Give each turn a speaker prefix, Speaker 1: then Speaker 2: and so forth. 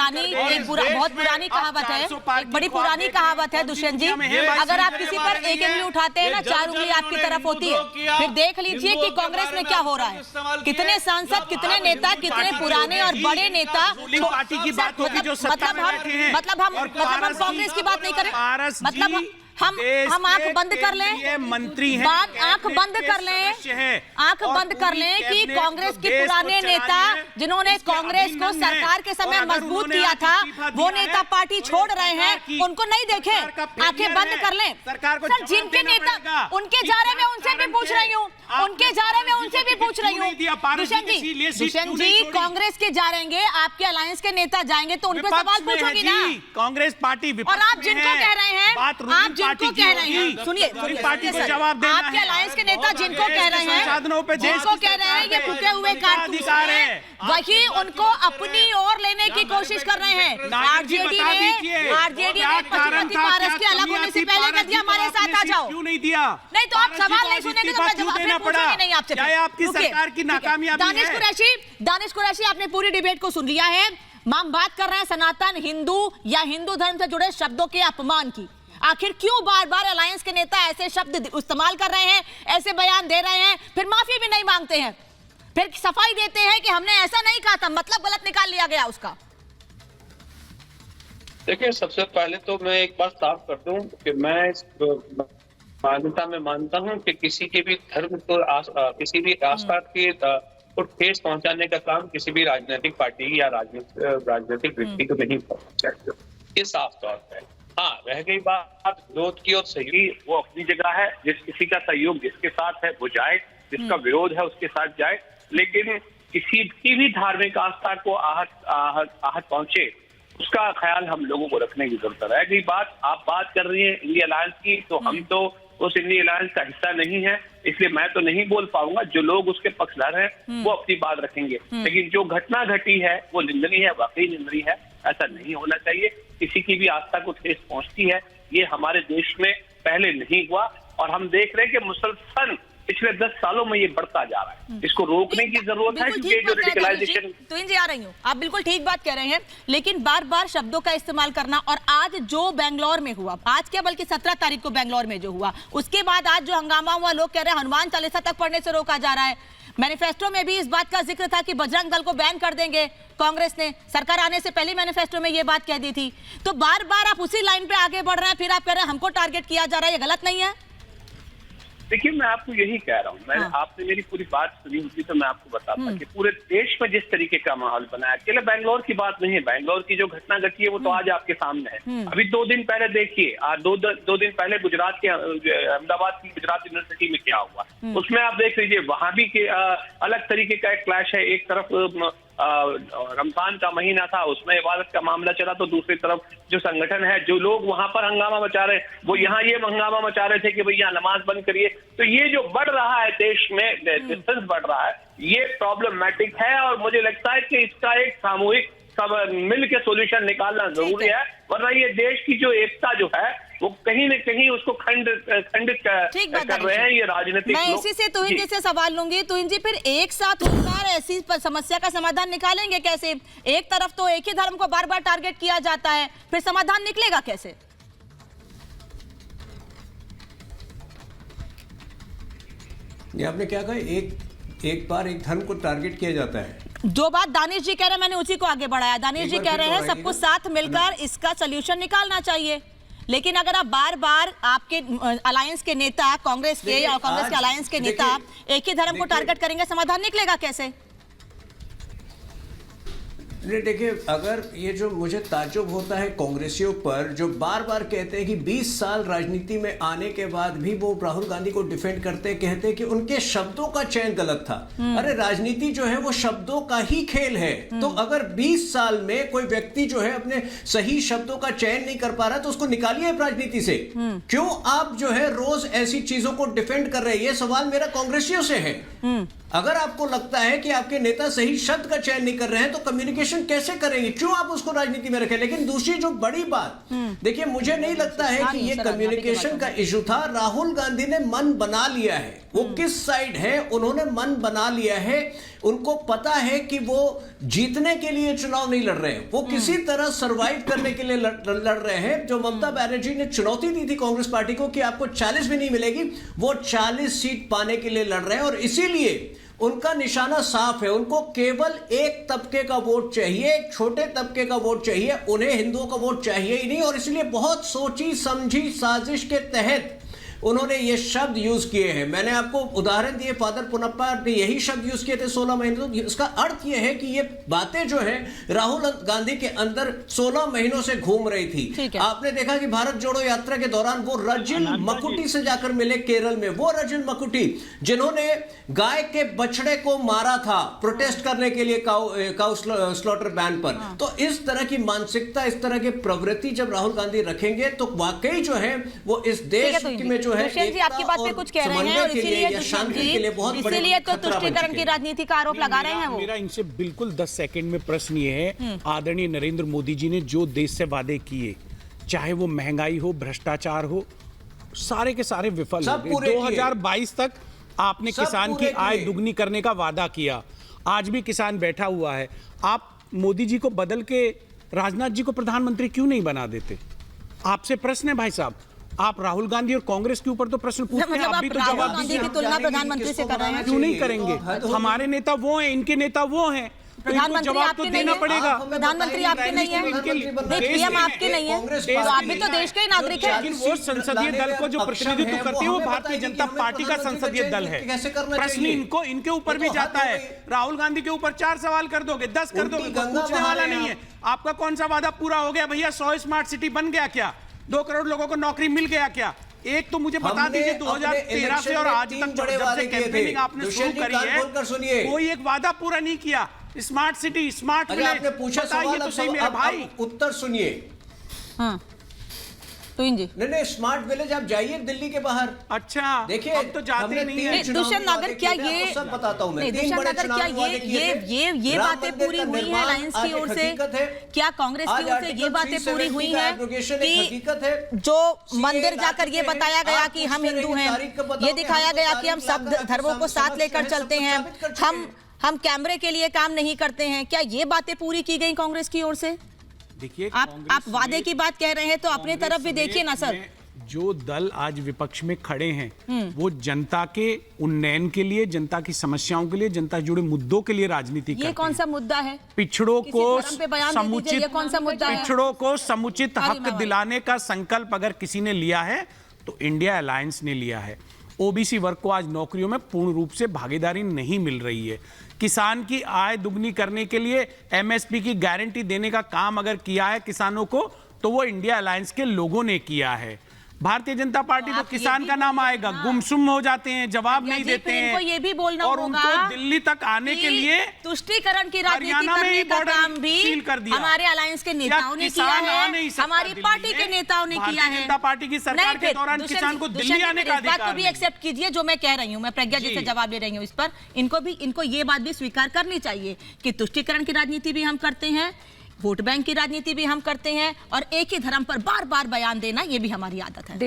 Speaker 1: बहुत पुरानी कहावत है, एक बड़ी पुरानी कहावत है दुष्यंत जी, अगर आप किसी पर एक उंगली उठाते हैं ना, 4 उंगली आपकी तरफ होती है। फिर देख लीजिए कि कांग्रेस में क्या हो रहा है, कितने सांसद, कितने नेता, कितने पुराने और बड़े नेता।
Speaker 2: पार्टी की बात होगी जो
Speaker 1: मतलब हम कांग्रेस की बात नहीं करें, मतलब हम आंख बंद कर लें,
Speaker 2: मंत्री हैं,
Speaker 1: आंख बंद कर लें, आंख बंद कर लें कि कांग्रेस के पुराने नेता जिन्होंने कांग्रेस को सरकार के समय मजबूत किया था, वो नेता पार्टी छोड़ रहे हैं, उनको नहीं देखे, आंखें बंद कर लें। सर, जिनके नेता उनके जा रहे, मैं उनसे भी पूछ रही हूँ, उनके जा रहे, मैं उनसे भी पूछ रही हूँ। दुष्यंत जी, कांग्रेस के जा रहेंगे, आपके अलायंस के नेता जाएंगे तो उनको सवाल पूछोगी ना।
Speaker 2: कांग्रेस पार्टी
Speaker 1: और आप जिनको कह रहे हैं, आप जिनको कह रहे हैं, सुनिए,
Speaker 2: पार्टी को जवाब देना है।
Speaker 1: आपके अलायंस के नेता जिनको कह रहे हैं, जिनको कह रहे हैं ये फूटे हुए कारतूस हैं, वही उनको अपनी ओर लेने की कोशिश कर रहे हैं। आरजेडी ने पशुपति पारस के अलग होने से पहले कह दिया हमारे साथ आ जाओ,
Speaker 2: क्यों नहीं दिया?
Speaker 1: नहीं तो आप सवाल नहीं सुनेंगे तो मैं जवाब पूछूंगी नहीं आपसे।
Speaker 2: क्या आपकी सरकार की नाकामयाबी है?
Speaker 1: दानिश कुरैशी, आपने पूरी डिबेट को सुन लिया है। हम बात कर रहे हैं सनातन हिंदू या हिंदू धर्म से जुड़े शब्दों के अपमान की। आखिर क्यों बार बार अलायंस के नेता ऐसे शब्द इस्तेमाल कर रहे हैं, ऐसे बयान दे रहे हैं, फिर माफी भी नहीं मांगते हैं, फिर सफाई देते हैं कि हमने ऐसा नहीं कहा था, मतलब गलत निकाल लिया गया उसका।
Speaker 3: देखिए, सबसे पहले तो मैं एक बात साफ कर दूं कि मैं इस मान्यता में मानता हूं कि किसी के भी धर्म को किसी भी आस्था के को ठेस पहुंचाने का काम किसी भी राजनीतिक पार्टी या राजनीतिक व्यक्ति को नहीं पहुंचना चाहिए, ये साफ तौर पर। हाँ, रह गई बात विरोध की और सहयोग, वो अपनी जगह है, जिस किसी का सहयोग जिसके साथ है वो जाए, जिसका विरोध है उसके साथ जाए, लेकिन किसी की भी धार्मिक आस्था को आहत पहुंचे उसका ख्याल हम लोगों को रखने की जरूरत है। रह गई बात, आप बात कर रही हैं इंडिया अलायंस की, तो हम तो उस इंडिया अलायंस का हिस्सा नहीं है, इसलिए मैं तो नहीं बोल पाऊंगा। जो लोग उसके पक्षधर हैं वो अपनी बात रखेंगे, लेकिन जो घटना घटी है वो निंदनीय है, वाकई निंदनीय है, ऐसा नहीं होना चाहिए। किसी की भी आस्था को ठेस पहुंचती है, ये हमारे देश में पहले नहीं हुआ और हम देख रहे हैं कि मुसलसल पिछले 10 सालों में ये बढ़ता जा रहा है। इसको रोकने की जरूरत है, क्योंकि जो रेडिकलाइजेशन।
Speaker 1: तो इन जी आ रही हूँ, आप बिल्कुल ठीक बात कह रहे हैं, लेकिन बार बार शब्दों का इस्तेमाल करना, और आज जो बेंगलोर में हुआ, आज क्या बल्कि 17 तारीख को बेंगलोर में जो हुआ, उसके बाद आज जो हंगामा हुआ, लोग कह रहे हैं हनुमान चालीसा तक पढ़ने से रोका जा रहा है। मैनिफेस्टो में भी इस बात का जिक्र था कि बजरंग दल को बैन कर देंगे, कांग्रेस ने सरकार आने से पहले मैनिफेस्टो में ये बात कह दी थी। तो बार बार आप उसी लाइन पे आगे बढ़ रहे हैं, फिर आप कह रहे हैं हमको टारगेट किया जा रहा है, ये गलत नहीं है?
Speaker 3: देखिए, मैं आपको यही कह रहा हूँ, आपने मेरी पूरी बात सुनी होती तो मैं आपको बताता कि पूरे देश में जिस तरीके का माहौल बना है, अकेले बेंगलोर की बात नहीं है, बेंगलोर की जो घटना घटी है वो तो आज आपके सामने है। अभी 2 दिन पहले देखिए, 2 दिन पहले गुजरात के अहमदाबाद की गुजरात यूनिवर्सिटी में क्या हुआ, उसमें आप देख लीजिए, वहां भी अलग तरीके का एक क्लैश है। एक तरफ रमजान का महीना था, उसमें इबादत का मामला चला, तो दूसरी तरफ जो संगठन है, जो लोग वहां पर हंगामा मचा रहे, वो यहाँ ये हंगामा मचा रहे थे कि भैया नमाज बंद करिए। तो ये जो बढ़ रहा है देश में, डिस्टेंस बढ़ रहा है, ये प्रॉब्लमैटिक है और मुझे लगता है कि इसका एक सामूहिक सब मिल के सोल्यूशन निकालना जरूरी है, वरना ये देश की जो एकता जो है वो कहीं न कहीं उसको खंडित कर रहे हैं ये राजनीतिक लोग।
Speaker 1: मैं इसी से तुहिन जी से सवाल लूंगी। तुहिन जी, फिर एक साथ होकर ऐसी समस्या का समाधान निकालेंगे कैसे? एक तरफ तो एक ही धर्म को बार बार टारगेट किया जाता है, फिर समाधान निकलेगा कैसे?
Speaker 4: ये आपने क्या कहा, एक बार एक धर्म को टारगेट किया जाता है?
Speaker 1: जो बात दानिश जी कह रहे हैं मैंने उसी को आगे बढ़ाया। दानिश जी कह रहे हैं सबको साथ मिलकर इसका सोल्यूशन निकालना चाहिए, लेकिन अगर आप बार बार आपके अलायंस के नेता, कांग्रेस के और कांग्रेस के अलायंस के नेता एक ही धर्म को टारगेट करेंगे, समाधान निकलेगा कैसे?
Speaker 4: नहीं, देखिए, अगर ये जो मुझे ताज्जुब होता है कांग्रेसियों पर, जो बार बार कहते हैं कि 20 साल राजनीति में आने के बाद भी वो राहुल गांधी को डिफेंड करते हैं, कहते हैं कि उनके शब्दों का चयन गलत था। अरे राजनीति जो है वो शब्दों का ही खेल है, तो अगर 20 साल में कोई व्यक्ति जो है अपने सही शब्दों का चयन नहीं कर पा रहा तो उसको निकालिए राजनीति से। क्यों आप जो है रोज ऐसी चीजों को डिफेंड कर रहे हैं? ये सवाल मेरा कांग्रेसियों से है। अगर आपको लगता है कि आपके नेता सही शब्द का चयन नहीं कर रहे हैं तो कम्युनिकेशन कम्युनिकेशन कैसे करेंगे, क्यों आप उसको राजनीति में रखें। लेकिन दूसरी जो बड़ी बात, देखिए मुझे नहीं लगता है कि ये कम्युनिकेशन का इशू था। राहुल गांधी ने मन बना लिया है, वो किस साइड है, उन्होंने मन बना लिया है। उनको पता है कि वो जीतने के लिए चुनाव नहीं लड़ रहे हैं, वो किसी तरह सरवाइव करने के लिए लड़ रहे हैं। जो ममता बनर्जी ने चुनौती दी थी कांग्रेस पार्टी को कि आपको 40 भी नहीं मिलेगी, वो 40 सीट पाने के लिए लड़ रहे हैं। और इसीलिए उनका निशाना साफ है, उनको केवल एक तबके का वोट चाहिए, एक छोटे तबके का वोट चाहिए, उन्हें हिंदुओं का वोट चाहिए ही नहीं। और इसलिए बहुत सोची समझी साजिश के तहत उन्होंने ये शब्द यूज किए हैं। मैंने आपको उदाहरण दिए, फादर पुनप्पा ने यही शब्द यूज किए थे 16 महीने। तो इसका अर्थ यह है कि ये बातें जो है राहुल गांधी के अंदर 16 महीनों से घूम रही थी। आपने देखा कि भारत जोड़ो यात्रा के दौरान वो रजिल मकुटी से जाकर मिले केरल में, वो रजिल मकुटी जिन्होंने गाय के बछड़े को मारा था प्रोटेस्ट करने के लिए काउ स्लॉटर बैन पर। तो इस तरह की मानसिकता, इस तरह की प्रवृत्ति जब राहुल गांधी रखेंगे तो वाकई जो है वो इस देश में
Speaker 1: दुष्यंत जी आपकी बात पे कुछ कह रहे हैं और इसीलिए तो तुष्टीकरण की राजनीति का आरोप लगा रहे हैं वो।
Speaker 2: मेरा इनसे बिल्कुल 10 सेकंड में प्रश्न ये है, आदरणीय नरेंद्र मोदी जी ने जो देश से वादे किए, चाहे वो महंगाई हो, भ्रष्टाचार हो, सारे के सारे विफल हो गए। 2022 तक आपने किसान की आय दुगनी करने का वादा किया, आज भी किसान बैठा हुआ है। आप मोदी जी को बदल के राजनाथ जी को प्रधानमंत्री क्यों नहीं बना देते? आपसे प्रश्न है भाई साहब। आप राहुल गांधी और कांग्रेस के ऊपर तो प्रश्न पूछते हैं, आप भी तो जवाब
Speaker 1: गांधी की तुलना प्रधानमंत्री से कर रहे हैं।
Speaker 2: क्यों नहीं करेंगे? हमारे नेता वो हैं, इनके नेता वो हैं,
Speaker 1: प्रधानमंत्री
Speaker 2: जवाब तो देना पड़ेगा।
Speaker 1: प्रधानमंत्री आपके नहीं है, पीएम आपके नहीं है, तो आप भी तो देश के नागरिक हैं।
Speaker 2: लेकिन वो संसदीय दल को जो प्रतिनिधित्व करती है वो भारतीय जनता पार्टी का संसदीय दल है। प्रश्न इनके ऊपर भी जाता है। राहुल गांधी के ऊपर 4 सवाल कर दोगे, 10 कर दोगे, पूछने वाला नहीं है। आपका कौन सा वादा पूरा हो गया भैया? 100 स्मार्ट सिटी बन गया क्या? 2 करोड़ लोगों को नौकरी मिल गया क्या? एक तो मुझे बता दीजिए 2013 से और आज तक जब से कैंपेनिंग आपने शुरू करी है, कोई एक वादा पूरा नहीं किया। स्मार्ट सिटी, स्मार्ट विलेज,
Speaker 4: आपने पूछा सवाल,
Speaker 2: तो सही मेरा भाई
Speaker 4: उत्तर सुनिए।
Speaker 1: हाँ तो जी
Speaker 4: नहीं, स्मार्ट विलेज आप जाइए दिल्ली के बाहर।
Speaker 2: अच्छा
Speaker 4: देखिए,
Speaker 2: अब तो जाते नहीं है।
Speaker 1: दुष्यंत नागर, क्या ये
Speaker 4: सब बताता हूं मैं,
Speaker 1: दुष्यंत नागर, क्या ये बातें पूरी हुई हैं अलायंस की ओर से? क्या कांग्रेस की ओर से ये बातें पूरी हुई हैं कि जो मंदिर जाकर ये बताया गया कि हम हिंदू हैं, ये दिखाया गया कि हम सब धर्मों को साथ लेकर चलते हैं, हम कैमरे के लिए काम नहीं करते हैं, क्या ये बातें पूरी की गई कांग्रेस की ओर से?
Speaker 2: देखिए,
Speaker 1: आप वादे की बात कह रहे हैं तो अपने तरफ भी देखिए ना सर।
Speaker 2: जो दल आज विपक्ष में खड़े हैं वो जनता के उन्नयन के लिए, जनता की समस्याओं के लिए, जनता से जुड़े मुद्दों के लिए राजनीति करते हैं।
Speaker 1: ये कौन सा मुद्दा है?
Speaker 2: पिछड़ों को समुचित हक दिलाने का संकल्प अगर किसी ने लिया है तो इंडिया अलायंस ने लिया है। ओबीसी वर्ग को आज नौकरियों में पूर्ण रूप से भागीदारी नहीं मिल रही है। किसान की आय दुगनी करने के लिए एमएसपी की गारंटी देने का काम अगर किया है किसानों को, तो वो इंडिया अलायंस के लोगों ने किया है। भारतीय जनता पार्टी तो किसान का नाम आएगा, गुमसुम हो जाते हैं, जवाब नहीं देते हैं।
Speaker 1: इनको ये भी बोलना
Speaker 2: और उनको दिल्ली तक आने के लिए
Speaker 1: तुष्टीकरण की राजनीति करने का काम भी हमारे अलायंस के नेताओं ने किया है, हमारी पार्टी के नेताओं ने किया है।
Speaker 2: जनता पार्टी की सरकार के दौरान किसान को दिल्ली आने का अधिकार।
Speaker 1: बात को भी एक्सेप्ट कीजिए जो मैं कह रही हूँ, मैं प्रज्ञा जी से जवाब ले रही हूँ इस पर। इनको ये बात भी स्वीकार करनी चाहिए कि तुष्टीकरण की राजनीति भी हम करते हैं, वोट बैंक की राजनीति भी हम करते हैं, और एक ही धर्म पर बार बार बयान देना ये भी हमारी आदत है।